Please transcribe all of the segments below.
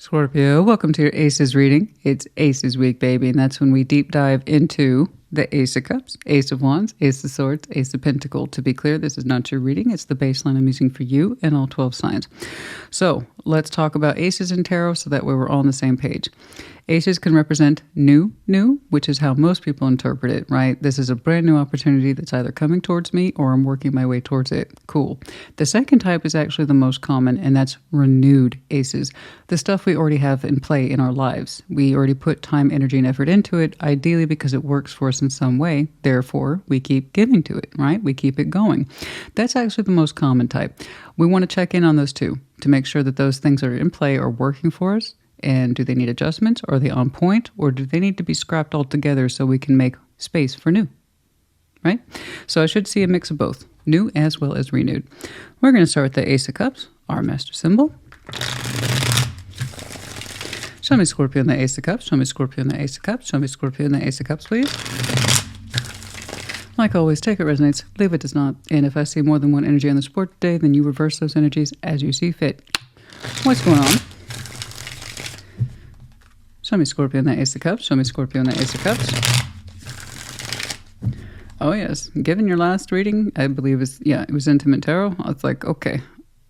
Scorpio, welcome to your Aces reading. It's Aces week, baby, and that's when we deep dive into the Ace of Cups, Ace of Wands, Ace of Swords, Ace of Pentacles. To be clear, this is not your reading. It's the baseline I'm using for you and all 12 signs. So let's talk about Aces in tarot so that way we're all on the same page. Aces can represent new, which is how most people interpret it, right? This is a brand new opportunity that's either coming towards me or I'm working my way towards it. Cool. The second type is actually the most common, and that's renewed aces. The stuff we already have in play in our lives. We already put time, energy, and effort into it, ideally because it works for us in some way. Therefore, we keep giving to it, right? We keep it going. That's actually the most common type. We want to check in on those two to make sure that those things that are in play are working for us. And do they need adjustments? Are they on point? Or do they need to be scrapped altogether so we can make space for new? Right? So I should see a mix of both, new as well as renewed. We're going to start with the Ace of Cups, our master symbol. Show me Scorpio and the Ace of Cups. Show me Scorpio and the Ace of Cups. Show me Scorpio and the Ace of Cups, please. Like always, take it resonates, leave it does not. And if I see more than one energy on the board today, then you reverse those energies as you see fit. What's going on? Show me Scorpio and the Ace of Cups. Show me Scorpio and the Ace of Cups. Oh, yes. Given your last reading, I believe it was Intimate Tarot. I was like, okay,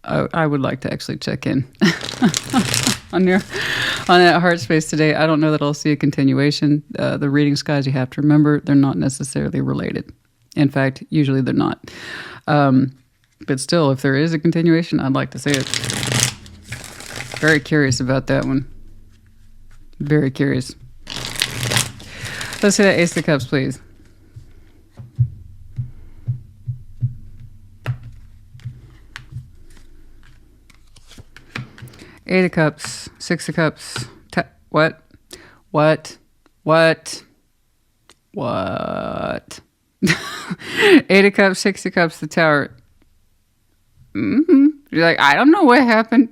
I would like to actually check in on that heart space today. I don't know that I'll see a continuation. The readings, guys, you have to remember, they're not necessarily related. In fact, usually they're not. But still, if there is a continuation, I'd like to see it. Very curious about that one. Very curious. Let's see that Ace of Cups, please. Eight of Cups, Six of Cups. What? Eight of Cups, Six of Cups, the Tower. You're like, I don't know what happened.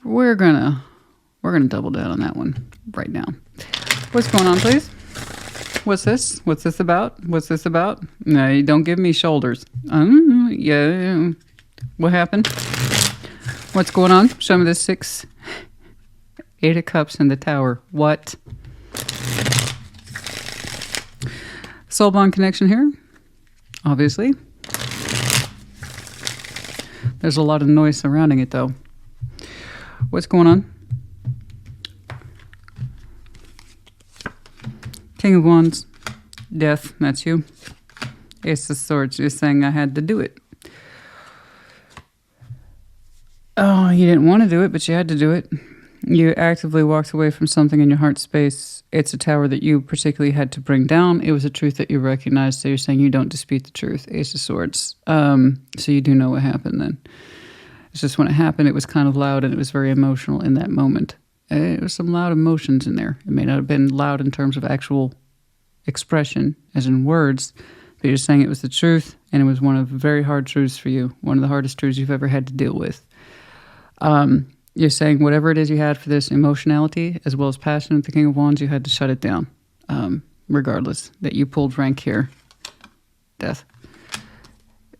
We're gonna double down on that one right now. What's going on, please? What's this? What's this about? What's this about? No, you don't give me shoulders. Yeah. What happened? What's going on? Show me the Eight of Cups in the Tower. What? Soul bond connection here. Obviously. There's a lot of noise surrounding it, though. What's going on? King of Wands. Death. That's you. Ace of Swords. You're saying I had to do it. Oh, you didn't want to do it, but you had to do it. You actively walked away from something in your heart space. It's a tower that you particularly had to bring down. It was a truth that you recognized. So you're saying you don't dispute the truth. Ace of Swords. So you do know what happened then. It's just when it happened, it was kind of loud and it was very emotional in that moment. There was some loud emotions in there. It may not have been loud in terms of actual expression, as in words, but you're saying it was the truth, and it was one of very hard truths for you, one of the hardest truths you've ever had to deal with. You're saying whatever it is you had for this emotionality, as well as passion with the King of Wands, you had to shut it down, regardless, that you pulled rank here. Death.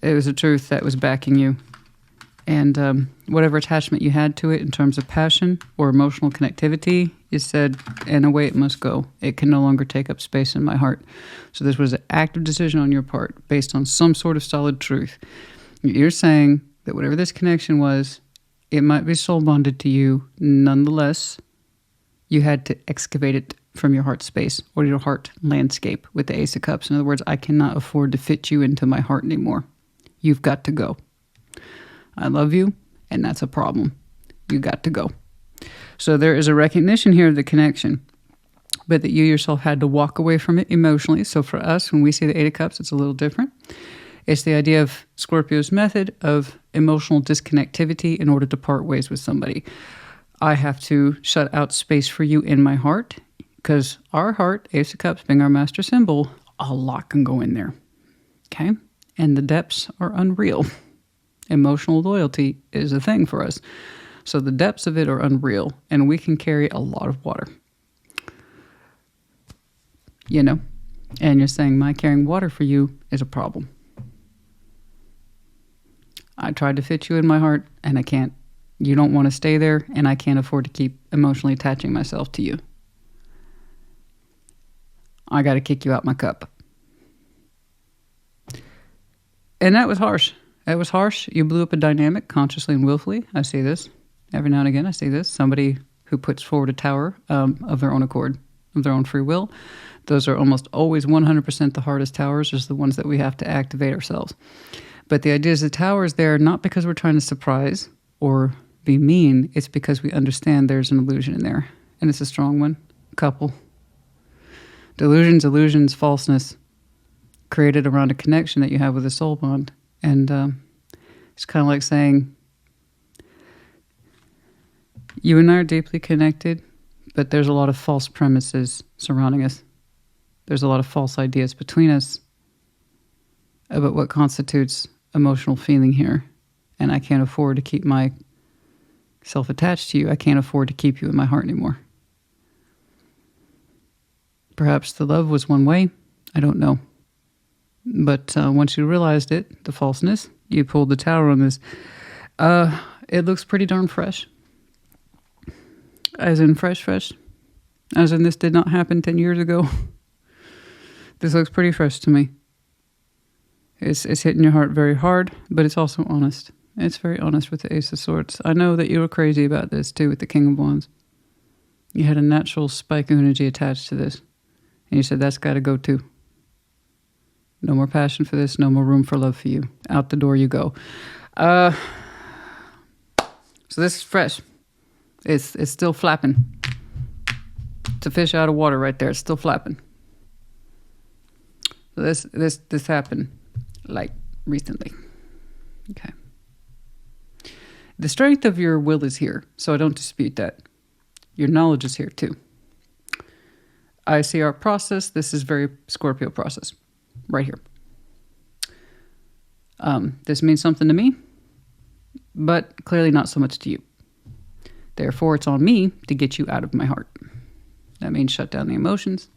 It was a truth that was backing you. And whatever attachment you had to it in terms of passion or emotional connectivity, you said, and away it must go. It can no longer take up space in my heart. So this was an active decision on your part based on some sort of solid truth. You're saying that whatever this connection was, it might be soul bonded to you. Nonetheless, you had to excavate it from your heart space or your heart landscape with the Ace of Cups. In other words, I cannot afford to fit you into my heart anymore. You've got to go. I love you, and that's a problem. You got to go. So there is a recognition here of the connection, but that you yourself had to walk away from it emotionally. So for us, when we see the Eight of Cups, it's a little different. It's the idea of Scorpio's method of emotional disconnectivity in order to part ways with somebody. I have to shut out space for you in my heart, because our heart, Ace of Cups being our master symbol, a lot can go in there. Okay? And the depths are unreal. Emotional loyalty is a thing for us. So the depths of it are unreal, and we can carry a lot of water. You know? And you're saying my carrying water for you is a problem. I tried to fit you in my heart, and I can't. You don't want to stay there, and I can't afford to keep emotionally attaching myself to you. I got to kick you out my cup. And that was harsh. That was harsh. You blew up a dynamic consciously and willfully. I see this. Every now and again, I see this. Somebody who puts forward a tower of their own accord, of their own free will. Those are almost always 100% the hardest towers, is the ones that we have to activate ourselves. But the idea is the tower is there not because we're trying to surprise or be mean. It's because we understand there's an illusion in there. And it's a strong one. Couple. Delusions, illusions, falseness created around a connection that you have with a soul bond. And it's kind of like saying, you and I are deeply connected, but there's a lot of false premises surrounding us. There's a lot of false ideas between us about what constitutes emotional feeling here. And I can't afford to keep myself attached to you. I can't afford to keep you in my heart anymore. Perhaps the love was one way. I don't know. But once you realized it, the falseness, you pulled the tower on this. It looks pretty darn fresh. As in fresh. As in this did not happen 10 years ago. This looks pretty fresh to me. It's hitting your heart very hard, but it's also honest. It's very honest with the Ace of Swords. I know that you were crazy about this too with the King of Wands. You had a natural spike of energy attached to this. And you said, that's got to go too. No more passion for this. No more room for love for you. Out the door you go. So this is fresh. It's still flapping. It's a fish out of water right there. It's still flapping. So this happened like recently. Okay. The strength of your will is here, so I don't dispute that. Your knowledge is here too. I see our process. This is very Scorpio process. Right here. This means something to me, but clearly not so much to you. Therefore, it's on me to get you out of my heart. That means shut down the emotions,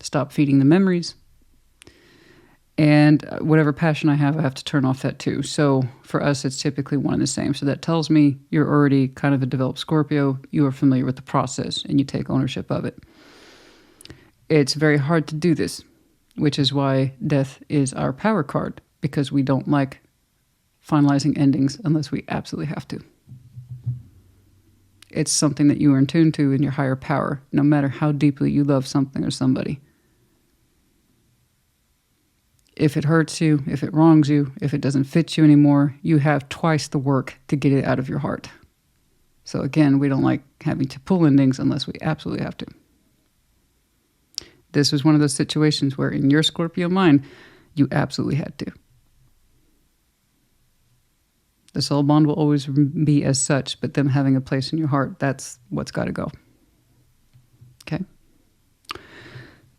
stop feeding the memories, and whatever passion I have to turn off that too. So for us, it's typically one and the same. So that tells me you're already kind of a developed Scorpio. You are familiar with the process, and you take ownership of it. It's very hard to do this, which is why death is our power card, because we don't like finalizing endings unless we absolutely have to. It's something that you are in tune to in your higher power, no matter how deeply you love something or somebody. If it hurts you, if it wrongs you, if it doesn't fit you anymore, you have twice the work to get it out of your heart. So again, we don't like having to pull endings unless we absolutely have to. This was one of those situations where in your Scorpio mind, you absolutely had to. The soul bond will always be as such, but them having a place in your heart, that's what's got to go. Okay?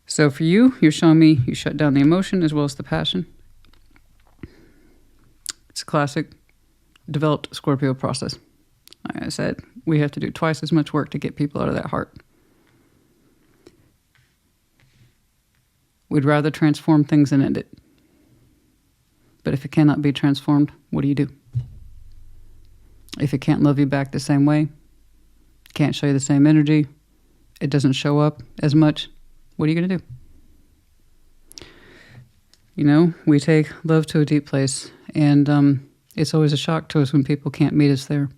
So for you, you're showing me you shut down the emotion as well as the passion. It's a classic developed Scorpio process. Like I said, we have to do twice as much work to get people out of that heart. We'd rather transform things than end it. But if it cannot be transformed, what do you do? If it can't love you back the same way, can't show you the same energy, it doesn't show up as much, what are you going to do? You know, we take love to a deep place, and it's always a shock to us when people can't meet us there.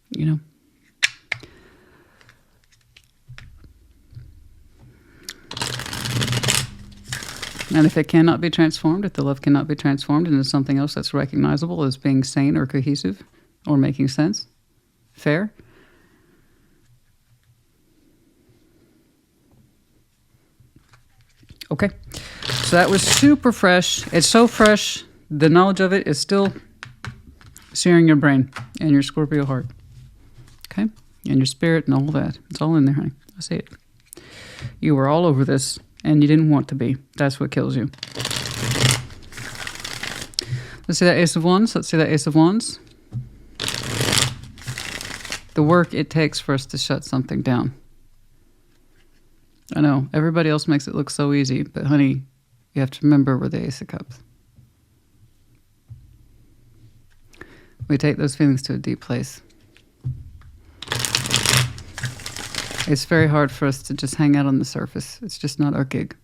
You know? And if it cannot be transformed, if the love cannot be transformed into something else that's recognizable as being sane or cohesive or making sense, fair. Okay, so that was super fresh. It's so fresh, the knowledge of it is still searing your brain and your Scorpio heart. Okay, and your spirit and all that. It's all in there, honey. I see it. You were all over this. And you didn't want to be. That's what kills you. Let's see that Ace of Wands. Let's see that Ace of Wands. The work it takes for us to shut something down. I know, everybody else makes it look so easy, but honey, you have to remember we're the Ace of Cups. We take those feelings to a deep place. It's very hard for us to just hang out on the surface. It's just not our gig.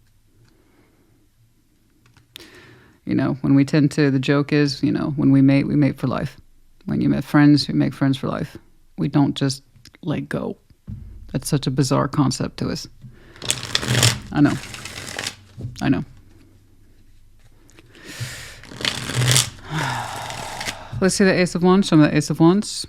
You know, when we tend to, the joke is, you know, when we mate for life. When you make friends, you make friends for life. We don't just let go. That's such a bizarre concept to us. I know. Let's see the Ace of Wands. Show me the Ace of Wands.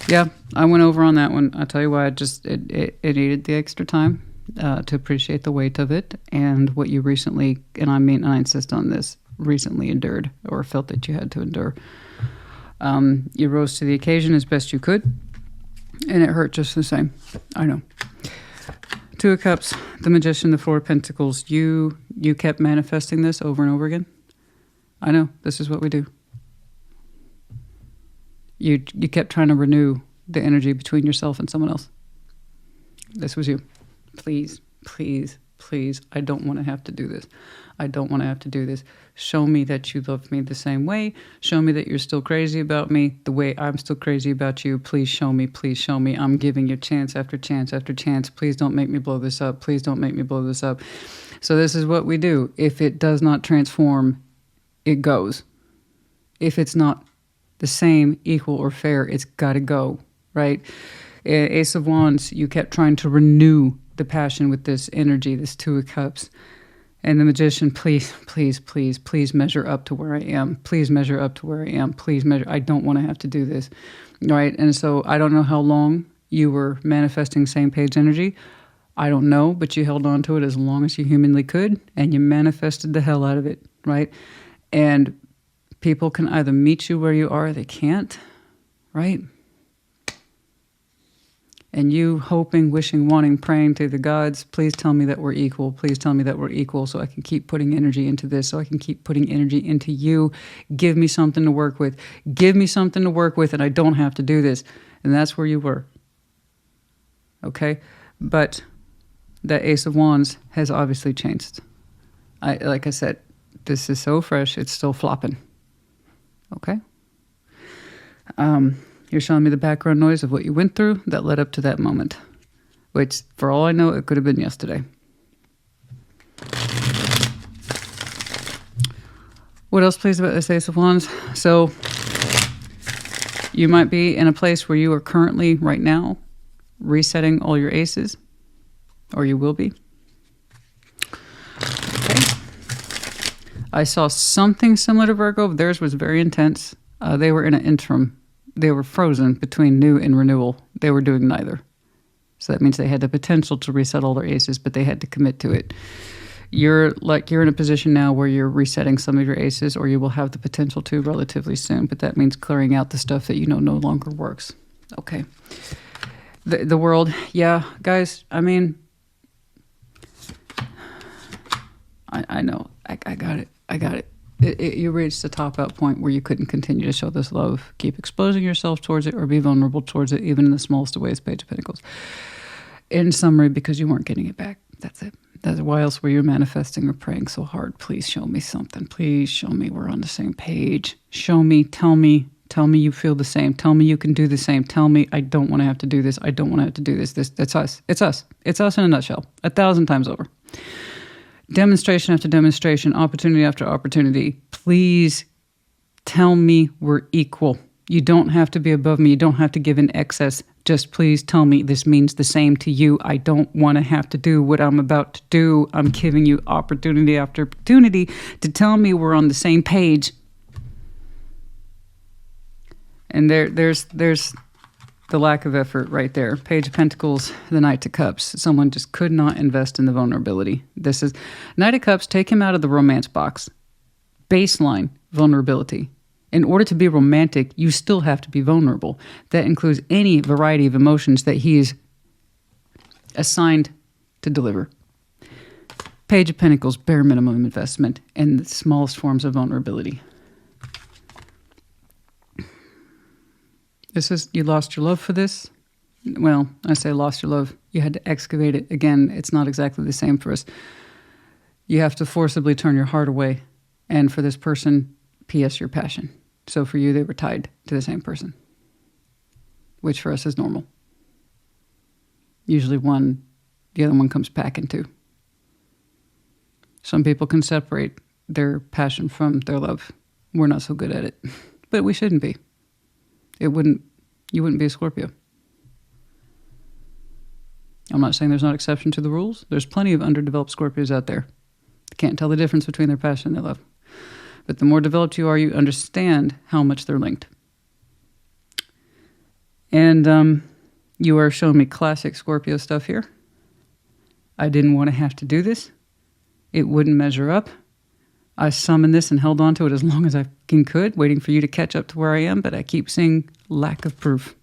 Yeah, I went over on that one. I'll tell you why. It needed the extra time to appreciate the weight of it and what you recently, and I insist on this, recently endured or felt that you had to endure. You rose to the occasion as best you could, and it hurt just the same. I know. Two of Cups, the Magician, the Four of Pentacles. You kept manifesting this over and over again. I know. This is what we do. You kept trying to renew the energy between yourself and someone else. This was you. Please, please, please. I don't want to have to do this. I don't want to have to do this. Show me that you love me the same way. Show me that you're still crazy about me the way I'm still crazy about you. Please show me. Please show me. I'm giving you chance after chance after chance. Please don't make me blow this up. Please don't make me blow this up. So this is what we do. If it does not transform, it goes. If it's not the same, equal, or fair, it's got to go, right? Ace of Wands, you kept trying to renew the passion with this energy, this Two of Cups. And the Magician, please, please, please, please measure up to where I am. Please measure up to where I am. Please measure. I don't want to have to do this, right? And so I don't know how long you were manifesting same page energy. I don't know, but you held on to it as long as you humanly could, and you manifested the hell out of it, right? And people can either meet you where you are or they can't, right? And you hoping, wishing, wanting, praying to the gods, please tell me that we're equal. Please tell me that we're equal so I can keep putting energy into this, so I can keep putting energy into you. Give me something to work with. Give me something to work with and I don't have to do this. And that's where you were. Okay? But the Ace of Wands has obviously changed. Like I said, this is so fresh, it's still flopping. Okay? You're showing me the background noise of what you went through that led up to that moment, which, for all I know, it could have been yesterday. What else, please, about this Ace of Wands? So, you might be in a place where you are currently, right now, resetting all your aces, or you will be. Okay. I saw something similar to Virgo. Theirs was very intense. They were in an interim. They were frozen between new and renewal. They were doing neither. So that means they had the potential to reset all their aces, but they had to commit to it. You're in a position now where you're resetting some of your aces, or you will have the potential to relatively soon, but that means clearing out the stuff that you know no longer works. Okay. The world, yeah, guys, I mean, I know, I got it. You reached the top out point where you couldn't continue to show this love. Keep exposing yourself towards it or be vulnerable towards it, even in the smallest of ways, Page of Pentacles. In summary, because you weren't getting it back. That's it. That's why else were you manifesting or praying so hard? Please show me something. Please show me we're on the same page. Show me, tell me you feel the same. Tell me you can do the same. Tell me I don't want to have to do this. I don't want to have to do this. That's us. It's us. It's us in a nutshell. 1,000 times over. Demonstration after demonstration, opportunity after opportunity. Please tell me we're equal. You don't have to be above me. You don't have to give in excess. Just please tell me this means the same to you. I don't want to have to do what I'm about to do. I'm giving you opportunity after opportunity to tell me we're on the same page. And there's the lack of effort right there. Page of Pentacles, the Knight of Cups. Someone just could not invest in the vulnerability. This is Knight of Cups. Take him out of the romance box. Baseline vulnerability. In order to be romantic, you still have to be vulnerable. That includes any variety of emotions that he is assigned to deliver. Page of Pentacles, bare minimum investment and the smallest forms of vulnerability. This is, you lost your love for this. Well, I say lost your love. You had to excavate it. Again, it's not exactly the same for us. You have to forcibly turn your heart away. And for this person, P.S. your passion. So for you, they were tied to the same person, which for us is normal. Usually the other one comes packing too. Some people can separate their passion from their love. We're not so good at it, but we shouldn't be. You wouldn't be a Scorpio. I'm not saying there's not exception to the rules. There's plenty of underdeveloped Scorpios out there. Can't tell the difference between their passion and their love. But the more developed you are, you understand how much they're linked. And you are showing me classic Scorpio stuff here. I didn't want to have to do this. It wouldn't measure up. I summoned this and held on to it as long as I could, waiting for you to catch up to where I am, but I keep seeing lack of proof.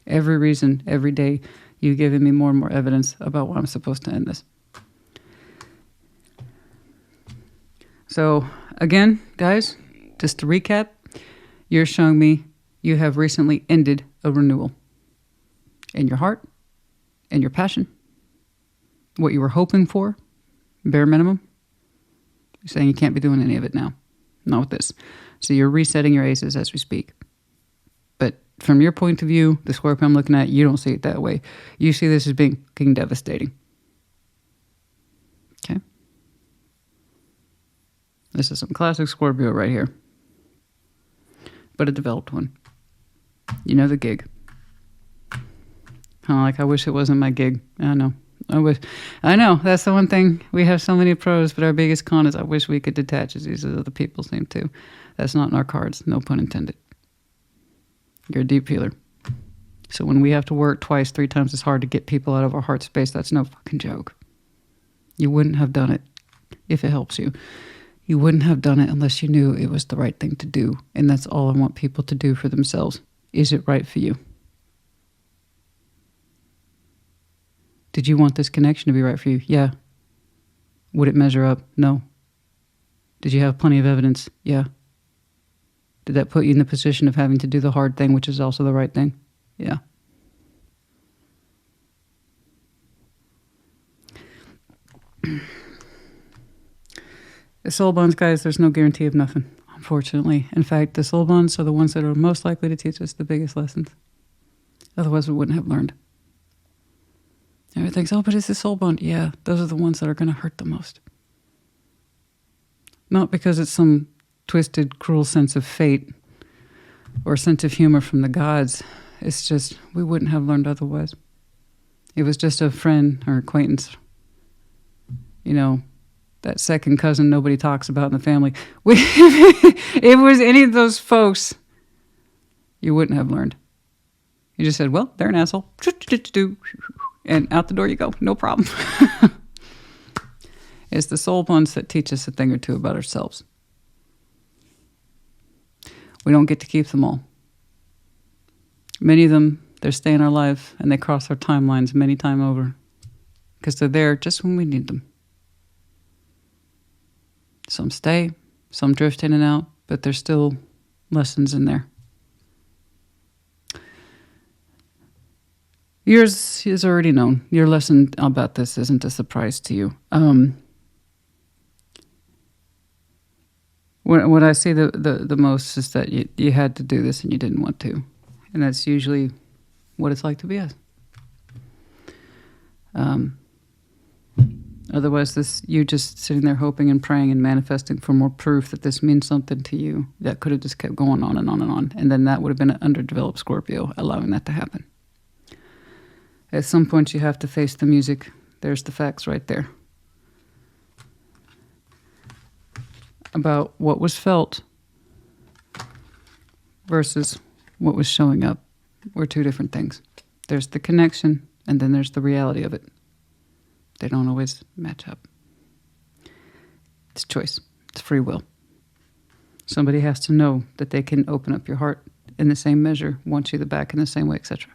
Every reason, every day, you've given me more and more evidence about why I'm supposed to end this. So, again, guys, just to recap, you're showing me you have recently ended a renewal in your heart, in your passion, what you were hoping for, bare minimum. You're saying you can't be doing any of it now. Not with this. So you're resetting your aces as we speak. But from your point of view, the Scorpio I'm looking at, you don't see it that way. You see this as being devastating. Okay? This is some classic Scorpio right here. But a developed one. You know the gig. I wish it wasn't my gig. I know. I know. That's the one thing. We have so many pros, but our biggest con is I wish we could detach as these other people seem to. That's not in our cards. No pun intended. You're a deep healer. So when we have to work twice, 3 times as hard to get people out of our heart space, that's no fucking joke. You wouldn't have done it if it helps you. You wouldn't have done it unless you knew it was the right thing to do. And that's all I want people to do for themselves. Is it right for you? Did you want this connection to be right for you? Yeah. Would it measure up? No. Did you have plenty of evidence? Yeah. Did that put you in the position of having to do the hard thing, which is also the right thing? Yeah. The soul bonds, guys, there's no guarantee of nothing, unfortunately. In fact, the soul bonds are the ones that are most likely to teach us the biggest lessons. Otherwise, we wouldn't have learned. Everyone thinks, oh, but it's a soul bond. Yeah, those are the ones that are going to hurt the most. Not because it's some twisted, cruel sense of fate or sense of humor from the gods. It's just, we wouldn't have learned otherwise. It was just a friend or acquaintance. That second cousin nobody talks about in the family. If it was any of those folks, you wouldn't have learned. You just said, well, they're an asshole. And out the door you go. No problem. It's the soul bonds that teach us a thing or two about ourselves. We don't get to keep them all. Many of them, they stay in our life and they cross our timelines many times over because they're there just when we need them. Some stay, some drift in and out, but there's still lessons in there. Yours is already known. Your lesson about this isn't a surprise to you. What I see the most is that you had to do this and you didn't want to. And that's usually what it's like to be us. Otherwise, you just sitting there hoping and praying and manifesting for more proof that this means something to you. That could have just kept going on and on and on. And then that would have been an underdeveloped Scorpio allowing that to happen. At some point, you have to face the music. There's the facts right there. About what was felt versus what was showing up were 2 different things. There's the connection, and then there's the reality of it. They don't always match up. It's choice. It's free will. Somebody has to know that they can open up your heart in the same measure, want you the back in the same way, etc.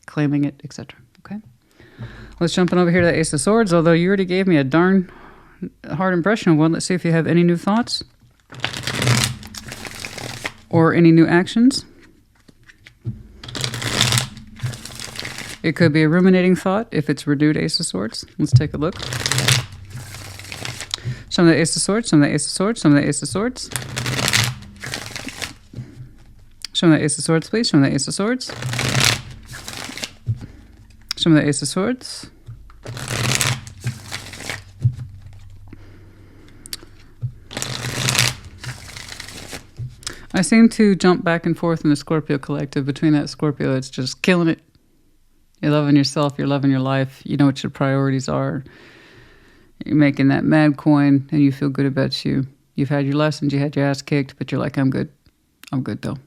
Claiming it, etc. Okay? Let's jump on over here to the Ace of Swords, although you already gave me a darn hard impression of one. Let's see if you have any new thoughts or any new actions. It could be a ruminating thought if it's renewed Ace of Swords. Let's take a look. Some of the Ace of Swords, some of the Ace of Swords, some of the Ace of Swords. Show me the Ace of Swords, please. Show me the Ace of Swords. Show me the Ace of Swords. I seem to jump back and forth in the Scorpio collective. Between that Scorpio, it's just killing it. You're loving yourself. You're loving your life. You know what your priorities are. You're making that mad coin, and you feel good about you. You've had your lessons. You had your ass kicked, but you're like, I'm good. I'm good, though.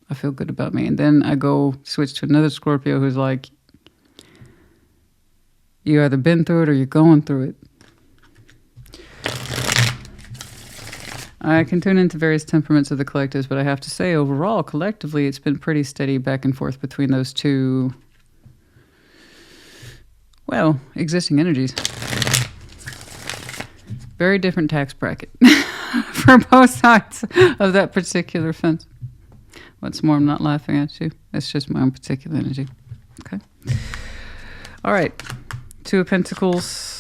I feel good about me. And then I go switch to another Scorpio who's like, you either been through it or you're going through it. I can tune into various temperaments of the collectives, but I have to say, overall, collectively, it's been pretty steady back and forth between those two, well, existing energies. Very different tax bracket for both sides of that particular fence. What's more, I'm not laughing at you. It's just my own particular energy. Okay. All right. Two of Pentacles.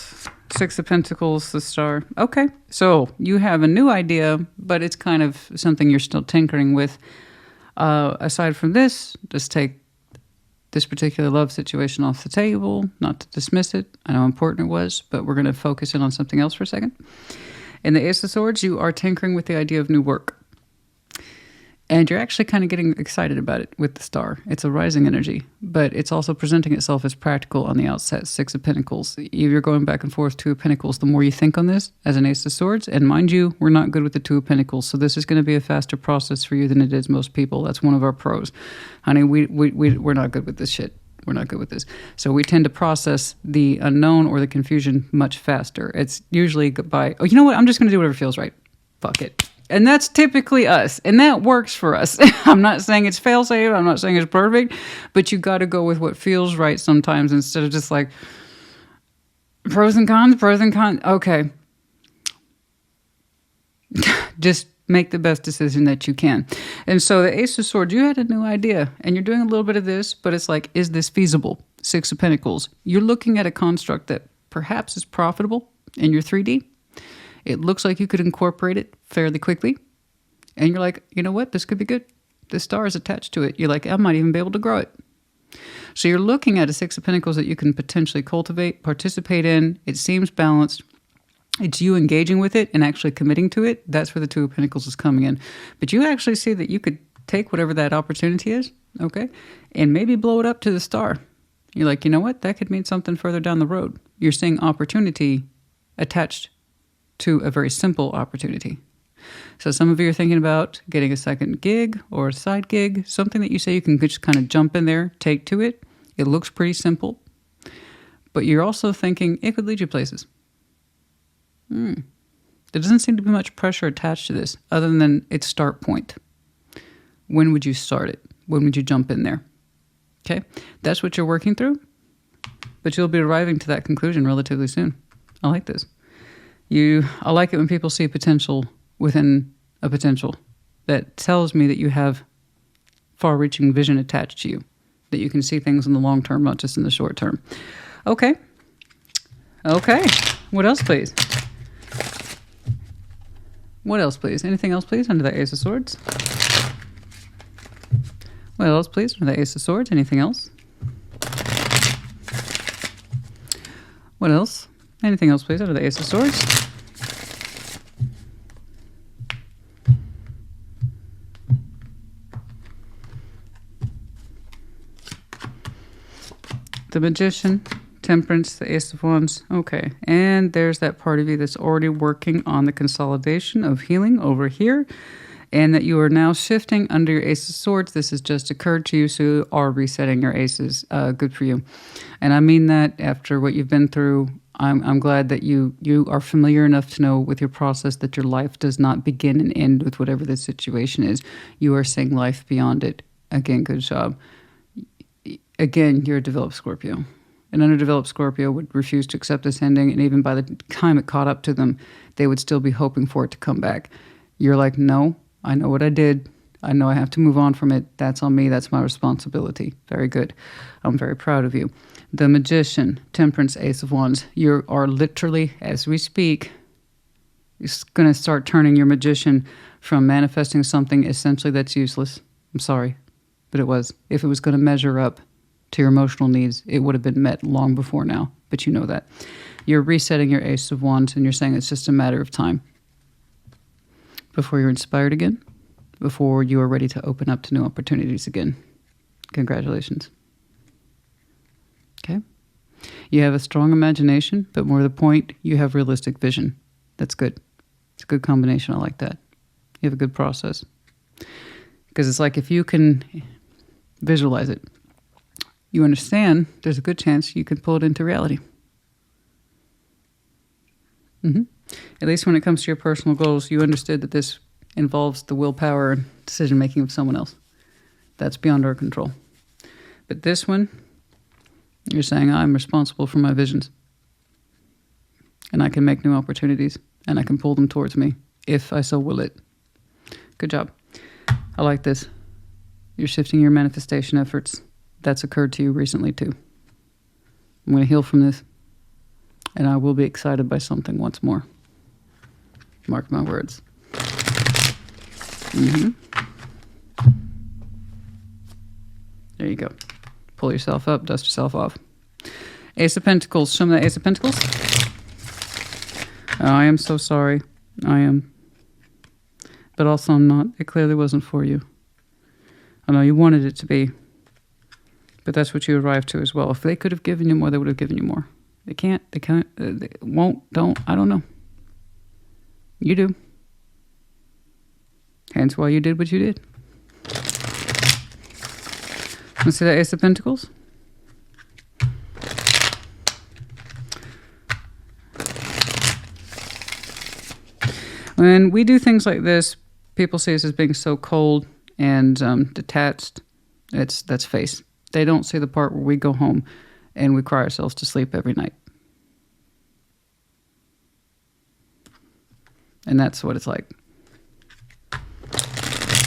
Six of Pentacles, the Star. Okay, so you have a new idea, but it's kind of something you're still tinkering with. Aside from this, just take this particular love situation off the table, not to dismiss it. I know how important it was, but we're going to focus in on something else for a second. In the Ace of Swords, you are tinkering with the idea of new work. And you're actually kind of getting excited about it with the Star. It's a rising energy, but it's also presenting itself as practical on the outset. Six of Pentacles. If you're going back and forth, Two of Pentacles, the more you think on this as an Ace of Swords, and mind you, we're not good with the Two of Pentacles, so this is going to be a faster process for you than it is most people. That's one of our pros. Honey, we're not good with this shit. We're not good with this. So we tend to process the unknown or the confusion much faster. It's usually by, oh, you know what? I'm just going to do whatever feels right. Fuck it. And that's typically us. And that works for us. I'm not saying it's fail-safe. I'm not saying it's perfect. But you got to go with what feels right sometimes instead of just like pros and cons, pros and cons. Okay. Just make the best decision that you can. And so the Ace of Swords, you had a new idea. And you're doing a little bit of this. But it's like, is this feasible? Six of Pentacles. You're looking at a construct that perhaps is profitable in your 3D. It looks like you could incorporate it fairly quickly. And you're like, you know what? This could be good. The Star is attached to it. You're like, I might even be able to grow it. So you're looking at a Six of Pentacles that you can potentially cultivate, participate in. It seems balanced. It's you engaging with it and actually committing to it. That's where the Two of Pentacles is coming in. But you actually see that you could take whatever that opportunity is, okay, and maybe blow it up to the Star. You're like, you know what? That could mean something further down the road. You're seeing opportunity attached to a very simple opportunity. So some of you are thinking about getting a second gig or a side gig, something that you say you can just kind of jump in there, take to it. It looks pretty simple, but you're also thinking it could lead you places. There doesn't seem to be much pressure attached to this other than its start point. When would you start it? When would you jump in there? Okay, that's what you're working through, but you'll be arriving to that conclusion relatively soon. I like this. I like it when people see potential within a potential. That tells me that you have far-reaching vision attached to you, that you can see things in the long term, not just in the short term. Okay. Okay. What else, please? What else, please? Anything else, please, under the Ace of Swords? What else, please, under the Ace of Swords? Anything else? What else? Anything else, please, under the Ace of Swords? The Magician, Temperance, the Ace of Wands. Okay, and there's that part of you that's already working on the consolidation of healing over here, and that you are now shifting under your Ace of Swords. This has just occurred to you, so you are resetting your aces. Good for you. And I mean that after what you've been through. I'm glad that you are familiar enough to know with your process that your life does not begin and end with whatever the situation is. You are seeing life beyond it. Again, good job. Again, you're a developed Scorpio. An underdeveloped Scorpio would refuse to accept this ending, and even by the time it caught up to them, they would still be hoping for it to come back. You're like, no, I know what I did. I know I have to move on from it. That's on me. That's my responsibility. Very good. I'm very proud of you. The Magician, Temperance, Ace of Wands. You are literally, as we speak, going to start turning your Magician from manifesting something essentially that's useless I'm sorry, but it was. If it was going to measure up to your emotional needs, it would have been met long before now. But you know that. You're resetting your Ace of Wands, and you're saying it's just a matter of time before you're inspired again, before you are ready to open up to new opportunities again. Congratulations. Okay? You have a strong imagination, but more to the point, you have realistic vision. That's good. It's a good combination. I like that. You have a good process. Because it's like if you can visualize it, you understand there's a good chance you can pull it into reality. At least when it comes to your personal goals, you understood that this involves the willpower and decision-making of someone else. That's beyond our control. But this one, you're saying, I'm responsible for my visions. And I can make new opportunities, and I can pull them towards me if I so will it. Good job. I like this. You're shifting your manifestation efforts. That's occurred to you recently, too. I'm going to heal from this, and I will be excited by something once more. Mark my words. There you go. Pull yourself up, dust yourself off. Ace of Pentacles. Show me that Ace of Pentacles. Oh, I am so sorry. I am. But also I'm not. It clearly wasn't for you. I know you wanted it to be. But that's what you arrived to as well. If they could have given you more, they would have given you more. They can't. They won't. Don't. I don't know. You do. Hence why you did what you did. Let's see that Ace of Pentacles. When we do things like this, people see us as being so cold and detached. That's face. They don't see the part where we go home and we cry ourselves to sleep every night. And that's what it's like.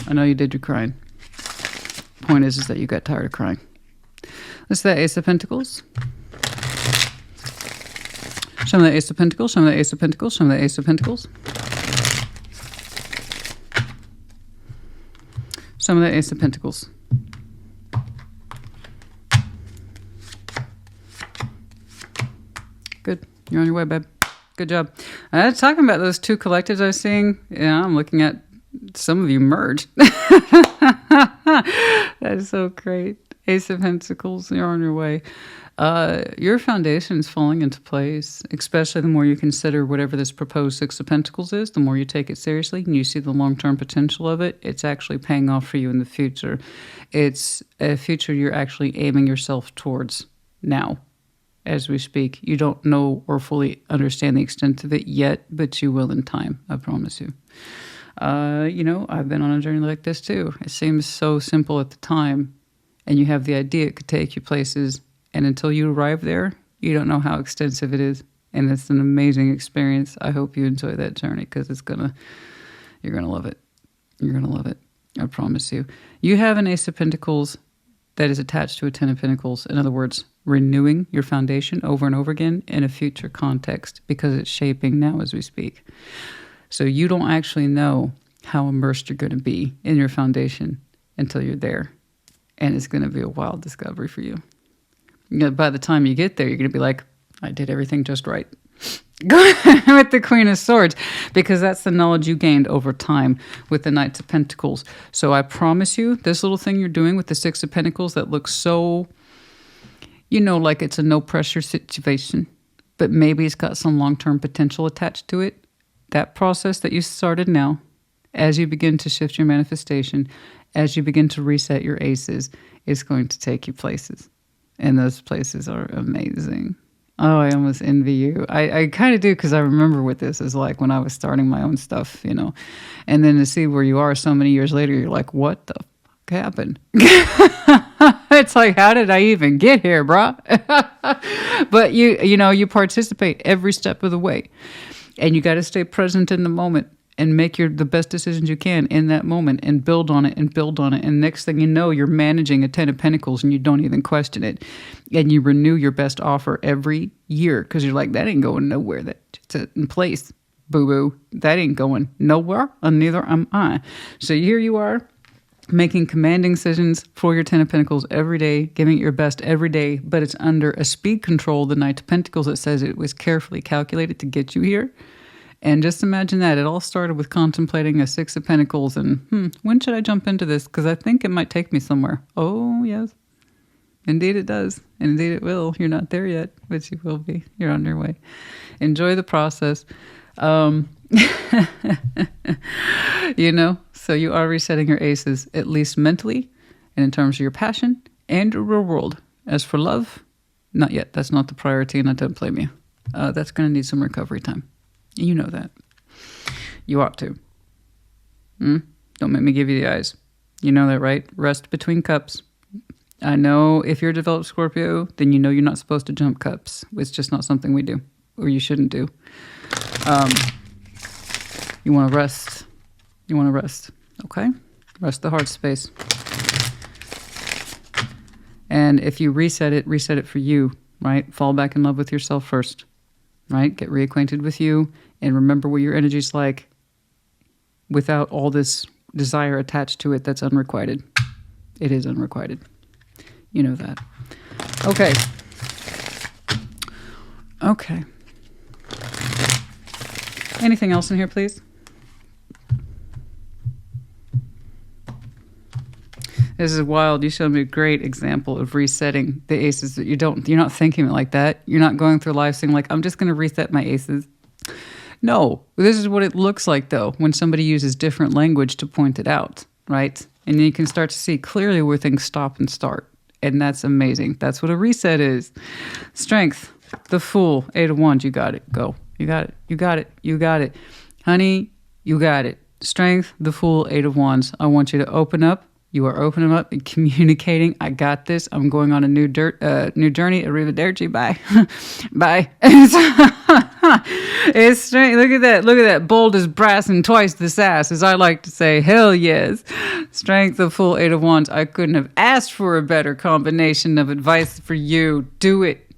I know you did your crying. Point is that you got tired of crying. Let's see that Ace of Pentacles. Show me the Ace of Pentacles. Show me the Ace of Pentacles. Show me the Ace of Pentacles. Show me the Ace of Pentacles. Good. You're on your way, babe. Good job. Talking about those two collectives I was seeing, yeah, I'm looking at some of you merge. That is so great. Ace of Pentacles, you're on your way. Your foundation is falling into place, especially the more you consider whatever this proposed Six of Pentacles is, the more you take it seriously and you see the long-term potential of it, it's actually paying off for you in the future. It's a future you're actually aiming yourself towards now. As we speak, you don't know or fully understand the extent of it yet, but you will in time, I promise you. I've been on a journey like this too. It seems so simple at the time, and you have the idea it could take you places, and until you arrive there, you don't know how extensive it is, and it's an amazing experience. I hope you enjoy that journey, because you're gonna love it. You're gonna love it. I promise you. You have an Ace of Pentacles that is attached to a Ten of Pentacles. In other words, renewing your foundation over and over again in a future context, because it's shaping now as we speak. So you don't actually know how immersed you're going to be in your foundation until you're there. And it's going to be a wild discovery for you. By the time you get there, you're going to be like, I did everything just right. With the Queen of Swords, because that's the knowledge you gained over time with the Knights of Pentacles. So I promise you, this little thing you're doing with the Six of Pentacles that looks so, like it's a no-pressure situation, but maybe it's got some long-term potential attached to it. That process that you started now, as you begin to shift your manifestation, as you begin to reset your aces, is going to take you places. And those places are amazing. Oh, I almost envy you. I kind of do, because I remember what this is like when I was starting my own stuff, And then to see where you are so many years later, you're like, what the fuck happened? It's like, how did I even get here, brah? But you participate every step of the way. And you got to stay present in the moment and make the best decisions you can in that moment and build on it and build on it. And next thing you know, you're managing a Ten of Pentacles and you don't even question it. And you renew your best offer every year, because you're like, that ain't going nowhere. That's in place, boo-boo. That ain't going nowhere, and neither am I. So here you are. making commanding decisions for your Ten of Pentacles every day, giving it your best every day, but it's under a speed control, the Knight of Pentacles, that says it was carefully calculated to get you here. And just imagine that. It all started with contemplating a Six of Pentacles and, when should I jump into this? Because I think it might take me somewhere. Oh, yes. Indeed it does. And indeed it will. You're not there yet, but you will be. You're on your way. Enjoy the process. You know, so you are resetting your aces, at least mentally, and in terms of your passion and your real world. As for love, not yet. That's not the priority, and I don't blame you. That's going to need some recovery time. You know that. You ought to. Don't make me give you the eyes. You know that, right? Rest between cups. I know if you're a developed Scorpio, then you know you're not supposed to jump cups. It's just not something we do, or you shouldn't do. You want to rest. You want to rest, okay? Rest the heart space. And if you reset it for you, right? Fall back in love with yourself first, right? Get reacquainted with you and remember what your energy's like without all this desire attached to it that's unrequited. It is unrequited. You know that. Okay. Okay. Anything else in here, please? This is wild. You showed me a great example of resetting the aces. That you're not thinking like that. You're not going through life saying like, I'm just going to reset my aces. No, this is what it looks like though, when somebody uses different language to point it out, right? And then you can start to see clearly where things stop and start. And that's amazing. That's what a reset is. Strength, the Fool, 8 of Wands. You got it. Go. You got it. You got it. You got it. Honey, you got it. Strength, the Fool, 8 of Wands. I want you to open up. You are opening up and communicating. I got this. I'm going on a new journey. Arrivederci. Bye. Bye. It's strength. Look at that. Look at that. Bold as brass and twice the sass, as I like to say. Hell yes. Strength, the Full, 8 of Wands. I couldn't have asked for a better combination of advice for you. Do it.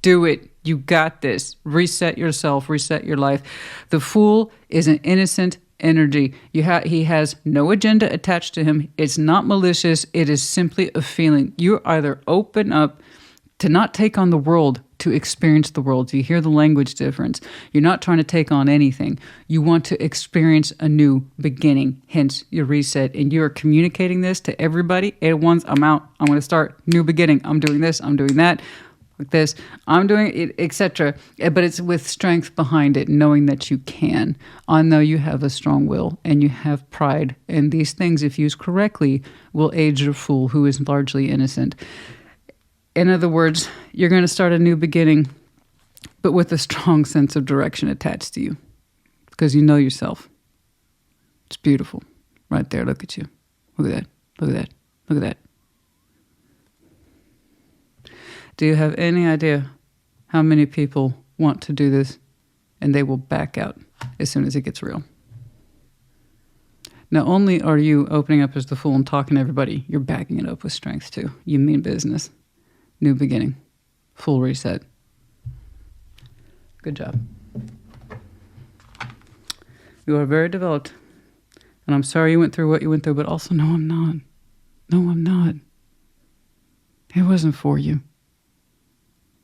Do it. You got this. Reset yourself. Reset your life. The Fool is an innocent energy. He has no agenda attached to him. It's not malicious. It is simply a feeling. You either open up to not take on the world, to experience the world. Do you hear the language difference? You're not trying to take on anything. You want to experience a new beginning, hence your reset. And you are communicating this to everybody. At once, I'm out. I'm going to start new beginning. I'm doing this. I'm doing that. Like this, I'm doing it, etc. But it's with strength behind it, knowing that you can. I know you have a strong will and you have pride. And these things, if used correctly, will aid your Fool, who is largely innocent. In other words, you're going to start a new beginning, but with a strong sense of direction attached to you. Because you know yourself. It's beautiful. Right there, look at you. Look at that. Look at that. Look at that. Do you have any idea how many people want to do this and they will back out as soon as it gets real? Not only are you opening up as the Fool and talking to everybody, you're backing it up with strength too. You mean business. New beginning. Full reset. Good job. You are very developed. And I'm sorry you went through what you went through, but also no, I'm not. No, I'm not. It wasn't for you.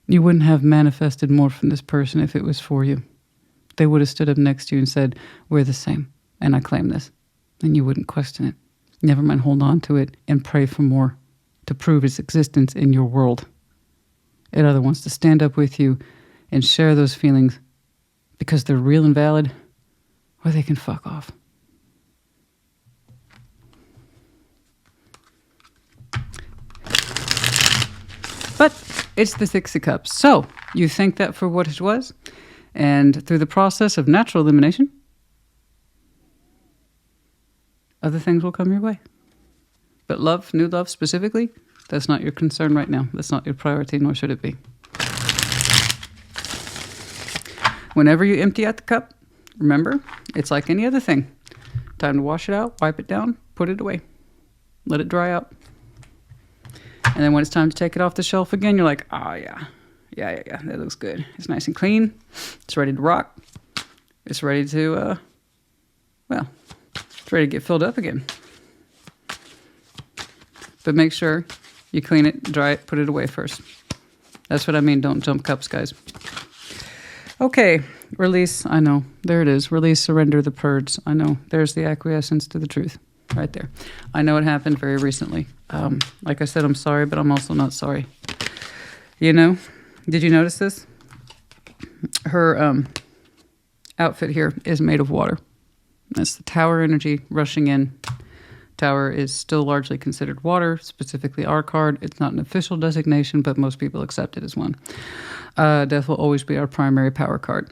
You wouldn't have manifested more from this person if it was for you. They would have stood up next to you and said, we're the same, and I claim this. And you wouldn't question it. Never mind, hold on to it and pray for more to prove its existence in your world. It either wants to stand up with you and share those feelings because they're real and valid, or they can fuck off. But it's the Six of Cups. So you think that for what it was, and through the process of natural elimination, other things will come your way. But love, new love specifically, that's not your concern right now. That's not your priority, nor should it be. Whenever you empty out the cup, remember, it's like any other thing. Time to wash it out, wipe it down, put it away. Let it dry out. And then when it's time to take it off the shelf again, you're like, oh, yeah, that looks good. It's nice and clean. It's ready to rock. It's ready to, it's ready to get filled up again. But make sure you clean it, dry it, put it away first. That's what I mean. Don't jump cups, guys. Okay, release. I know. There it is. Release, surrender, the purge. I know. There's the acquiescence to the truth right there. I know it happened very recently. Like I said, I'm sorry, but I'm also not sorry. You know, did you notice this? Her outfit here is made of water. That's the tower energy rushing in. Tower is still largely considered water, specifically our card. It's not an official designation, but most people accept it as one. Death will always be our primary power card.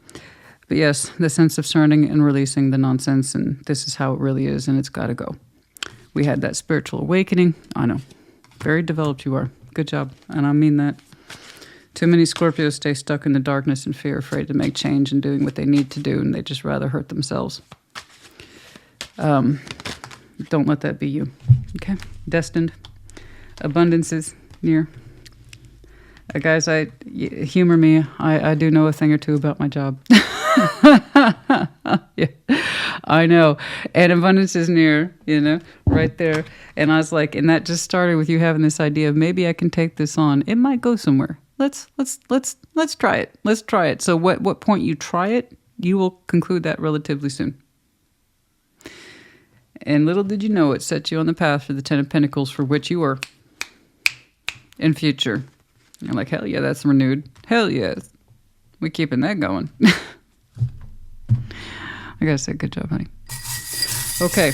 But yes, the sense of surrendering and releasing the nonsense, and this is how it really is, and it's got to go. We had that spiritual awakening. I know. Very developed you are. Good job. And I mean that. Too many Scorpios stay stuck in the darkness and fear, afraid to make change and doing what they need to do, and they just rather hurt themselves. Don't let that be you. Okay? Destined. Abundance is near. Guys, humor me. I do know a thing or two about my job. Yeah, I know. And abundance is near, right there. And I was like, and that just started with you having this idea of maybe I can take this on. It might go somewhere. Let's try it. Let's try it. So what point you try it, you will conclude that relatively soon. And little did you know, it set you on the path for the Ten of Pentacles, for which you are in future. You're like, hell yeah, that's renewed. Hell yes. We're keeping that going. I gotta say, good job, honey. Okay.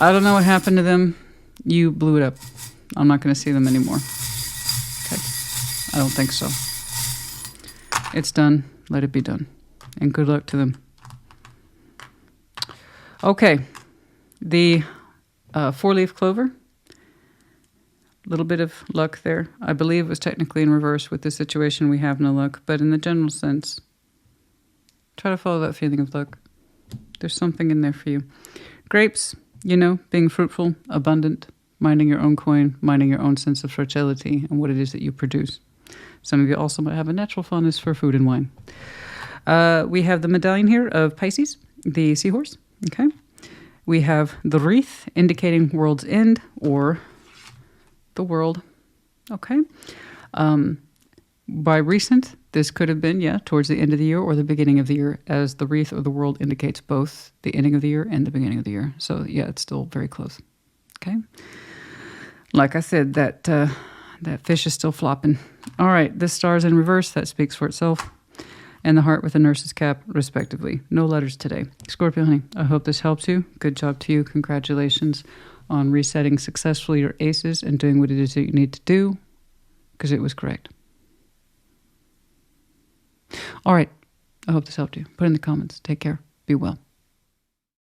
I don't know what happened to them. You blew it up. I'm not gonna see them anymore. Okay. I don't think so. It's done. Let it be done. And good luck to them. Okay. The 4-leaf clover. A little bit of luck there. I believe it was technically in reverse with the situation we have no luck, but in the general sense, try to follow that feeling of luck. There's something in there for you. Grapes, being fruitful, abundant, minding your own coin, minding your own sense of fertility and what it is that you produce. Some of you also might have a natural fondness for food and wine. We have the medallion here of Pisces, the seahorse. Okay. We have the wreath indicating world's end or the world. Okay. By recent, this could have been, towards the end of the year or the beginning of the year, as the wreath or the world indicates both the ending of the year and the beginning of the year. So it's still very close. Okay. Like I said, that fish is still flopping. All right. The stars in reverse, that speaks for itself. And the heart with a nurse's cap, respectively. No letters today. Scorpio, honey, I hope this helps you. Good job to you. Congratulations on resetting successfully your aces and doing what it is that you need to do, because it was correct. All right. I hope this helped you. Put in the comments. Take care. Be well.